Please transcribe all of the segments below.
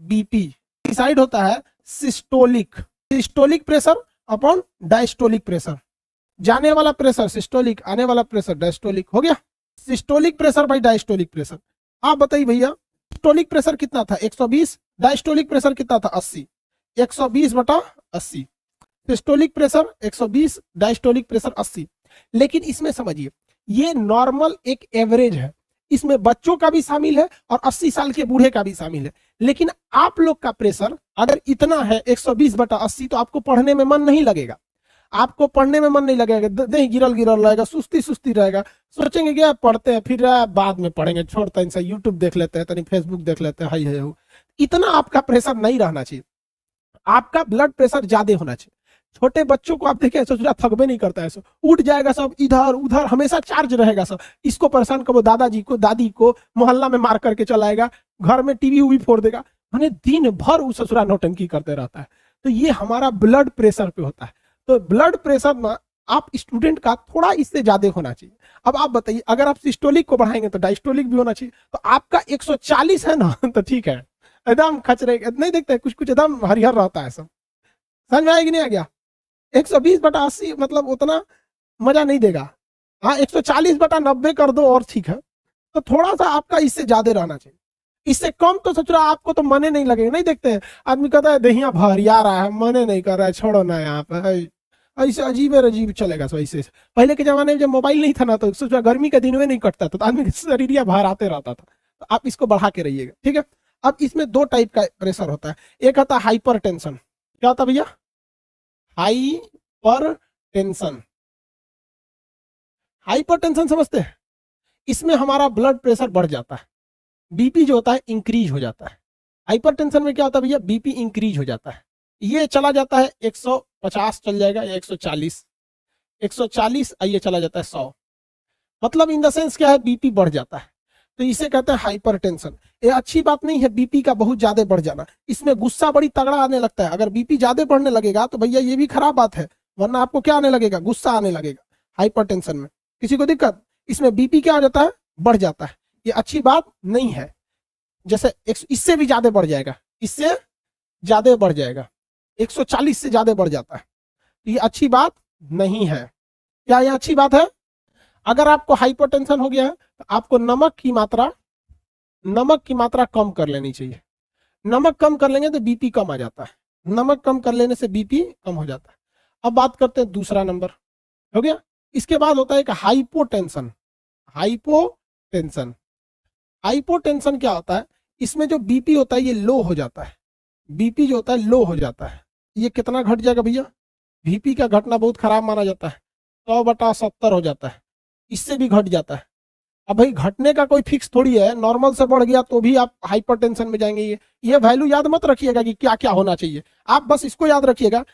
BP decide होता है systolic pressure upon diastolic pressure. जाने वाला प्रेशर सिस्टोलिक, आने वाला प्रेशर डायस्टोलिक हो गया। Systolic pressure by diastolic pressure. आप बताइए भैया सिस्टोलिक प्रेशर कितना था 120, डायस्टोलिक प्रेशर कितना था 80, 120/80। Systolic pressure 120, diastolic pressure 80। लेकिन इसमें समझिए ये नॉर्मल एक एवरेज है, इसमें बच्चों का भी शामिल है और 80 साल के बूढ़े का भी शामिल है। लेकिन आप लोग का प्रेशर अगर इतना है 120/80 तो आपको पढ़ने में मन नहीं लगेगा, आपको पढ़ने में मन नहीं लगेगा, नहीं गिरल रहेगा, सुस्ती रहेगा, सोचेंगे कि पढ़ते हैं फिर बाद में पढ़ेंगे, छोड़ते हैं, यूट्यूब देख लेते हैं, तनी फेसबुक देख लेते हैं, हाई है। इतना आपका प्रेशर नहीं रहना चाहिए, आपका ब्लड प्रेशर ज्यादा होना चाहिए। छोटे बच्चों को आप देखें सोचा थकबे नहीं करता है, उठ जाएगा सब, इधर उधर हमेशा चार्ज रहेगा सब, इसको परेशान करो, दादाजी को दादी को मोहल्ला में मार करके चलाएगा, घर में टीवी उवी फोड़ देगा, मैंने दिन भर उस ससुरा नौटंकी करते रहता है। तो ये हमारा ब्लड प्रेशर पे होता है। तो ब्लड प्रेशर में आप स्टूडेंट का थोड़ा इससे ज्यादा होना चाहिए। अब आप बताइए अगर आप सिस्टोलिक को बढ़ाएंगे तो डायस्टोलिक भी होना चाहिए। तो आपका 140 है ना तो ठीक है, एकदम खचरे नहीं देखते, कुछ कुछ एकदम हरिहर रहता है सब, समझ में आया कि नहीं आ गया। 120/80 मतलब उतना मजा नहीं देगा, हाँ 140/90 कर दो और ठीक है। तो थोड़ा सा आपका इससे ज्यादा रहना चाहिए, इससे कम तो सोच रहा आपको तो मने नहीं लगेगा। नहीं देखते हैं आदमी कहता है दहिया भरिया रहा है, मने नहीं कर रहा है, छोड़ो ना यहाँ पे, ऐसे अजीब चलेगा। सो ऐसे पहले के जमाने में जब मोबाइल नहीं था ना तो सोचा गर्मी का दिन में नहीं कटता था, तो आदमी शरीर बाहर आते रहता था। तो आप इसको बढ़ा के रहिएगा, ठीक है। अब इसमें दो टाइप का प्रेशर होता है, एक होता है हाइपर टेंशन। क्या होता है भैया? Hyper tension. हाइपर टेंशन समझते हैं? इसमें हमारा ब्लड प्रेशर बढ़ जाता है, बीपी जो होता है इंक्रीज हो जाता है। हाइपर टेंशन में क्या होता है भैया? बीपी इंक्रीज हो जाता है, ये चला जाता है 150 चल जाएगा या 140 ये चला जाता है 100, मतलब इन द सेंस क्या है, बीपी बढ़ जाता है। तो इसे कहते हैं हाइपर टेंशन। ये अच्छी बात नहीं है बीपी का बहुत ज्यादा बढ़ जाना, इसमें गुस्सा बड़ी तगड़ा आने लगता है। अगर बीपी ज्यादा बढ़ने लगेगा तो भैया ये भी खराब बात है, वरना आपको क्या आने लगेगा? गुस्सा आने लगेगा हाइपर टेंशन में। किसी को दिक्कत? इसमें बीपी क्या हो जाता है? बढ़ जाता है। ये अच्छी बात नहीं है, जैसे इससे भी ज्यादा बढ़ जाएगा, इससे ज्यादा बढ़ जाएगा, 140 से ज्यादा बढ़ जाता है, तो ये अच्छी बात नहीं है। क्या ये अच्छी बात है? अगर आपको हाइपरटेंशन हो गया है तो आपको नमक की मात्रा कम कर लेनी चाहिए। नमक कम कर लेंगे तो बीपी कम आ जाता है, नमक कम कर लेने से बीपी कम हो जाता है। अब बात करते हैं दूसरा नंबर, हो गया। इसके बाद होता है एक हाइपोटेंशन। हाइपोटेंशन क्या होता है? इसमें जो बीपी होता है ये लो हो जाता है, बीपी जो होता है लो हो जाता है। ये कितना घट जाएगा भैया? बीपी का घटना बहुत खराब माना जाता है, 100/70 हो जाता है, इससे भी घट जाता है। अब भाई घटने का कोई फिक्स थोड़ी है, नॉर्मल से बढ़ गया तो भी आप हाइपरटेंशन में जाएंगे। ये वैल्यू याद मत रखिएगा कि क्या क्या होना चाहिए, आप बस इसको याद रखिएगा,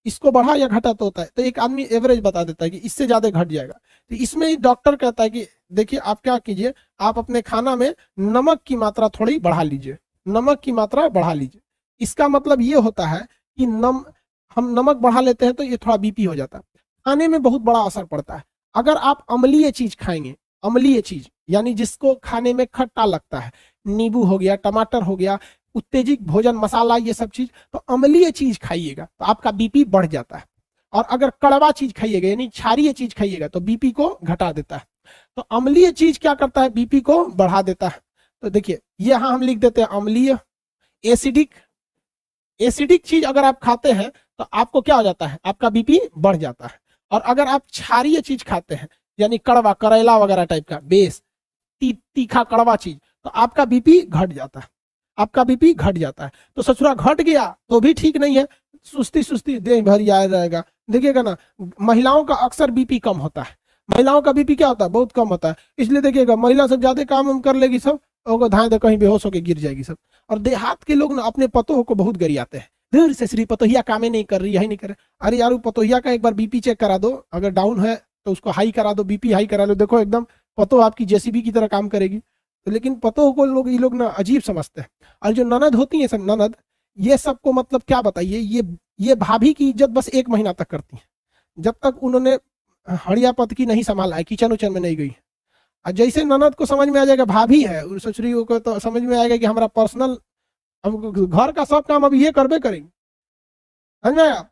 इसको बढ़ा या घटा तो होता है। तो एक आदमी एवरेज बता देता है कि इससे ज्यादा घट जाएगा। तो इसमें डॉक्टर कहता है कि देखिए आप क्या कीजिए, आप अपने खाना में नमक की मात्रा थोड़ी बढ़ा लीजिए, नमक की मात्रा बढ़ा लीजिए। इसका मतलब ये होता है कि हम नमक बढ़ा लेते हैं तो ये थोड़ा बीपी हो जाता है। खाने में बहुत बड़ा असर पड़ता है। अगर आप अम्लीय चीज खाएंगे, अम्लीय चीज यानी जिसको खाने में खट्टा लगता है, नींबू हो गया, टमाटर हो गया, उत्तेजित भोजन, मसाला, ये सब चीज, तो अम्लीय चीज खाइएगा तो आपका बीपी बढ़ जाता है। और अगर कड़वा चीज खाइएगा यानी क्षारीय चीज खाइएगा तो बीपी को घटा देता है। तो अम्लीय चीज क्या करता है? बीपी को बढ़ा देता है। तो देखिए यहाँ हम लिख देते हैं अम्लीय। एसिडिक चीज अगर आप खाते हैं तो आपको क्या हो जाता है? आपका बीपी बढ़ जाता है। और अगर आप क्षारीय चीज खाते हैं यानी कड़वा, करेला वगैरह टाइप का, बेस तीखा कड़वा चीज, तो आपका बीपी घट जाता है, आपका बीपी घट जाता है। तो ससुरा घट गया तो भी ठीक नहीं है, सुस्ती देह भर याद रहेगा। देखिएगा ना, महिलाओं का अक्सर बीपी कम होता है, महिलाओं का बीपी क्या होता है? बहुत कम होता है। इसलिए देखिएगा महिला सब ज्यादा काम कर लेगी, सब और धाए दे कहीं बेहोश होकर गिर जाएगी सब। और देहात के लोग ना अपने पतोह को बहुत गरियाते हैं, दूर से श्री पतोहिया कामे नहीं कर रही, यही नहीं कर रही। अरे यार पतोहिया का एक बार बीपी चेक करा दो, अगर डाउन है तो उसको हाई करा दो, बीपी हाई करा लो, देखो एकदम पतोह आपकी जेसीबी की तरह काम करेगी। तो लेकिन पतोह को ये लोग ना अजीब समझते हैं। और जो ननद होती है सब ननद, ये सबको मतलब क्या बताइए, ये भाभी की इज्जत बस 1 महीना तक करती है, जब तक उन्होंने हड़िया पत की नहीं संभाला है, किचन उचन में नहीं गई। और जैसे ननद को समझ में आ जाएगा भाभी है, ससुरी को तो समझ में आएगा कि हमारा पर्सनल अब घर का सब काम अब ये करबे करेंगे, समझ में आया?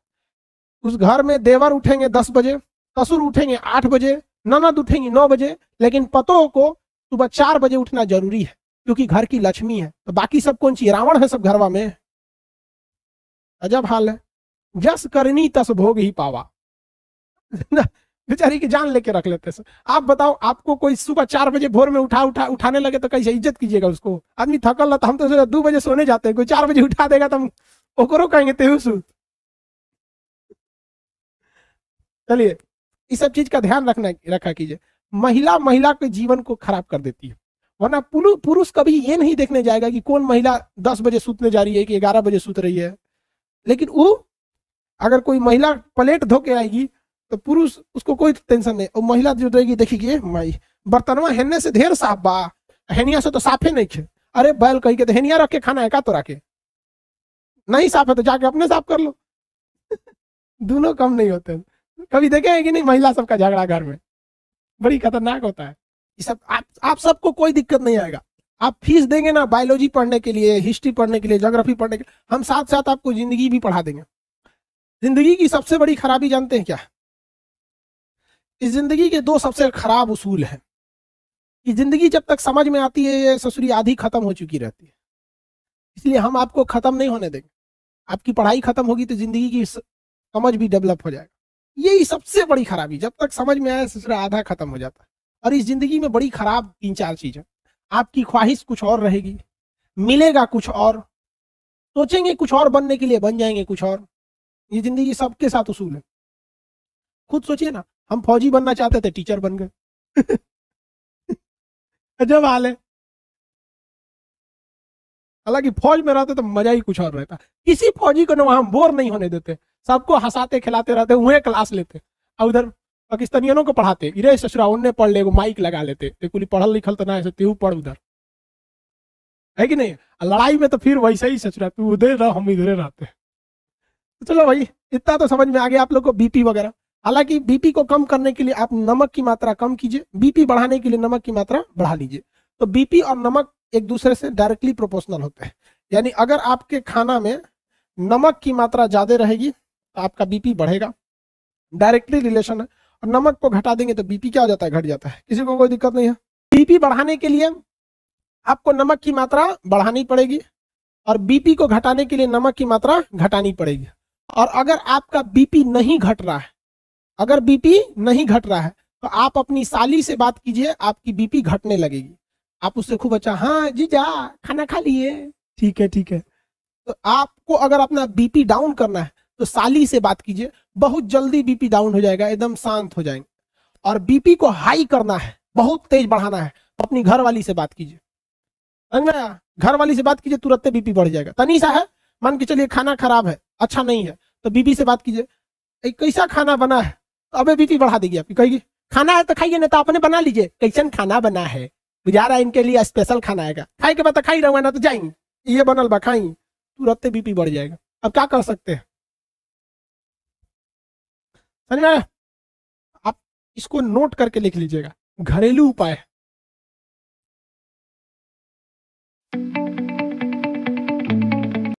उस घर में देवर उठेंगे 10 बजे, ससुर उठेंगे 8 बजे, ननद उठेंगी 9 बजे, लेकिन पतों को सुबह 4 बजे उठना जरूरी है, क्योंकि घर की लक्ष्मी है। तो बाकी सब कौन सी रावण है सब घरवा में? अजब हाल है। जस करनी तस भोग ही पावा बेचारी की जान लेके रख लेते हैं। आप बताओ, आपको कोई सुबह 4 बजे भोर में उठाने लगे तो कैसे इज्जत कीजिएगा उसको? आदमी थकल रहता, हम तो 2 बजे सोने जाते हैं, कोई 4 बजे उठा देगा तो हम ओकरो कहेंगे तेहू सूत। चलिए, इस सब चीज का ध्यान रखा कीजिए। महिला के जीवन को खराब कर देती है, वरना पुरुष कभी ये नहीं देखने जाएगा कि कौन महिला 10 बजे सूतने जा रही है कि 11 बजे सूत रही है। लेकिन वो अगर कोई महिला प्लेट धो के आएगी तो पुरुष उसको कोई टेंशन नहीं, और महिला जो रहेगी देखिए माई बर्तनवा हेने से ढेर साफ बा, हेनिया से तो साफे नहीं खे। अरे बैल कही के तो हेनिया रख के खाना है का? तो रखे नहीं साफ है तो जाके अपने साफ कर लो दोनों कम नहीं होते। कभी देखे हैं कि नहीं महिला सबका झगड़ा घर में? बड़ी खतरनाक होता है ये सब। आप सबको कोई दिक्कत नहीं आएगा। आप फीस देंगे ना बायोलॉजी पढ़ने के लिए, हिस्ट्री पढ़ने के लिए, ज्योग्राफी पढ़ने के लिए, हम साथ साथ आपको जिंदगी भी पढ़ा देंगे। जिंदगी की सबसे बड़ी खराबी जानते हैं क्या? इस जिंदगी के 2 सबसे खराब उसूल हैं कि जिंदगी जब तक समझ में आती है ये ससुरी आधी खत्म हो चुकी रहती है, इसलिए हम आपको खत्म नहीं होने देंगे। आपकी पढ़ाई खत्म होगी तो जिंदगी की समझ भी डेवलप हो जाएगा। यही सबसे बड़ी खराबी, जब तक समझ में आए ससुरा आधा खत्म हो जाता है। और इस जिंदगी में बड़ी खराब 3-4 चीज है। आपकी ख्वाहिश कुछ और रहेगी, मिलेगा कुछ और, सोचेंगे कुछ और बनने के लिए, बन जाएंगे कुछ और। ये जिंदगी सबके साथ उसूल है। खुद सोचिए ना, हम फौजी बनना चाहते थे, टीचर बन गए अजब हाल है। हालांकि फौज में रहते तो मजा ही कुछ और रहता। किसी फौजी को ना वहां बोर नहीं होने देते, सबको हंसाते खिलाते रहते, उन्हें क्लास लेते, और उधर पाकिस्तानियों को पढ़ाते। इरे ससुरा उन्हें पढ़ ले, माइक लगा लेते, कुली पढ़ल लिखल तो ना, तेहू पढ़ उधर, है कि नहीं? लड़ाई में तो फिर वैसे ही ससुरा, तू उधर रह हम इधर रहते। तो चलो भाई, इतना तो समझ में आ गया आप लोग को बीपी वगैरह। हालांकि बीपी को कम करने के लिए आप नमक की मात्रा कम कीजिए, बीपी बढ़ाने के लिए नमक की मात्रा बढ़ा लीजिए। तो बीपी और नमक एक दूसरे से डायरेक्टली प्रोपोर्शनल होते हैं। यानी अगर आपके खाना में नमक की मात्रा ज्यादा रहेगी तो आपका बीपी बढ़ेगा, डायरेक्टली रिलेशन है। और नमक को घटा देंगे तो बीपी क्या हो जाता है? घट जाता है। किसी को कोई दिक्कत नहीं है। बीपी बढ़ाने के लिए आपको नमक की मात्रा बढ़ानी पड़ेगी, और बीपी को घटाने के लिए नमक की मात्रा घटानी पड़ेगी। और अगर आपका बीपी नहीं घट रहा है, अगर बीपी नहीं घट रहा है तो आप अपनी साली से बात कीजिए, आपकी बीपी घटने लगेगी। आप उससे खूब अच्छा, हाँ जीजा खाना खा लिए, ठीक है ठीक है। तो आपको अगर अपना बीपी डाउन करना है तो साली से बात कीजिए, बहुत जल्दी बीपी डाउन हो जाएगा, एकदम शांत हो जाएंगे। और बीपी को हाई करना है, बहुत तेज बढ़ाना है, तो अपनी घर वाली से बात कीजिए। घर वाली से बात कीजिए, तुरंत बीपी बढ़ जाएगा। तनीसा है, मान के चलिए खाना खराब है, अच्छा नहीं है, तो बीबी से बात कीजिए, कैसा खाना बना है? तो अबे बीपी बढ़ा देगी आपकी, कहेगी खाना है तो खाइए, नहीं तो आपने बना लीजिए, कैसन खाना बना है, गुजारा है इनके लिए स्पेशल खाना आएगा, खाए के बाद खाई रहूंगा ना तो जाएंगे, ये बनल बा खाई, तुरंत बीपी बढ़ जाएगा। अब क्या कर सकते हैं? समझ में आया? आप इसको नोट करके लिख लीजिएगा, घरेलू उपाय।